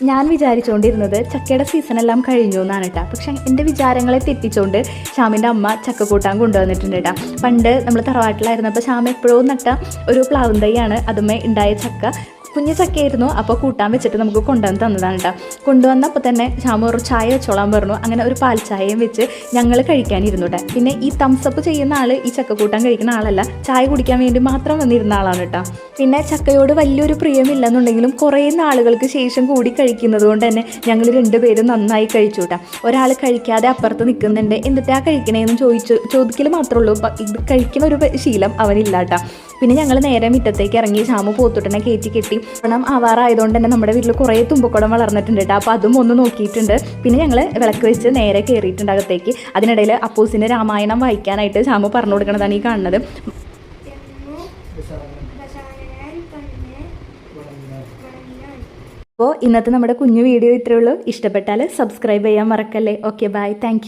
ഞാൻ വിചാരിച്ചുകൊണ്ടിരുന്നത് ചക്കയുടെ സീസണെല്ലാം കഴിഞ്ഞു എന്നാണ് കേട്ടോ. പക്ഷെ എൻ്റെ വിചാരങ്ങളെ തെറ്റിച്ചുകൊണ്ട് ശ്യാമിൻ്റെ അമ്മ ചക്ക കൂട്ടാൻ കൊണ്ടുവന്നിട്ടുണ്ട് കേട്ടോ. പണ്ട് നമ്മൾ തറവാട്ടിലായിരുന്നപ്പോൾ ശ്യാം എപ്പോഴും നട്ട ഒരു പ്ലാവും തൈയാണ് അതുമേ ഉണ്ടായ ചക്ക. കുഞ്ഞു ചക്കയായിരുന്നു. അപ്പോൾ കൂട്ടാൻ വെച്ചിട്ട് നമുക്ക് കൊണ്ടുവന്ന് തന്നതാണ് കേട്ടോ. കൊണ്ടുവന്നപ്പോൾ തന്നെ ശ്യാമ ഒരു ചായ വെച്ചോളാൻ പറഞ്ഞു. അങ്ങനെ ഒരു പാൽ ചായയും വെച്ച് ഞങ്ങൾ കഴിക്കാനിരുന്നു കേട്ടോ. പിന്നെ ഈ തംസപ്പ് ചെയ്യുന്ന ആൾ ഈ ചക്ക കൂട്ടാൻ കഴിക്കുന്ന ആളല്ല, ചായ കുടിക്കാൻ വേണ്ടി മാത്രം വന്നിരുന്ന ആളാണ് കേട്ടോ. പിന്നെ ചക്കയോട് വലിയൊരു പ്രിയമില്ലെന്നുണ്ടെങ്കിലും കുറേ നാളുകൾക്ക് ശേഷം കൂടി കഴിക്കുന്നത് കൊണ്ട് തന്നെ ഞങ്ങൾ രണ്ടുപേരും നന്നായി കഴിച്ചു കേട്ടോ. ഒരാൾ കഴിക്കാതെ അപ്പുറത്ത് നിൽക്കുന്നുണ്ട്, എന്നിട്ടാ കഴിക്കണേന്ന് ചോദിക്കൽ മാത്രമേ ഉള്ളൂ. ഇത് കഴിക്കുന്ന ഒരു ശീലം അവനില്ല കേട്ടോ. പിന്നെ ഞങ്ങൾ നേരെ മുറ്റത്തേക്ക് ഇറങ്ങി ശ്യാമു പോത്തുട്ടനെ കയറ്റി കെട്ടി. ഓണം ആവാറായതുകൊണ്ട് തന്നെ നമ്മുടെ വീട്ടിൽ കുറേ തുമ്പക്കുടം വളർന്നിട്ടുണ്ട് കേട്ടോ. അപ്പോൾ അതും ഒന്ന് നോക്കിയിട്ടുണ്ട്. പിന്നെ ഞങ്ങൾ വിളക്ക് വെച്ച് നേരെ കയറിയിട്ടുണ്ട് അകത്തേക്ക്. അതിനിടയിൽ അപ്പൂസിൻ്റെ രാമായണം വായിക്കാനായിട്ട് ശ്യാമു പറഞ്ഞു കൊടുക്കണതാണ് ഈ കാണുന്നത്. അപ്പോൾ ഇന്നത്തെ നമ്മുടെ കുഞ്ഞു വീഡിയോ ഇത്രയേ ഉള്ളൂ. ഇഷ്ടപ്പെട്ടാൽ സബ്സ്ക്രൈബ് ചെയ്യാൻ മറക്കല്ലേ. Okay, by, thank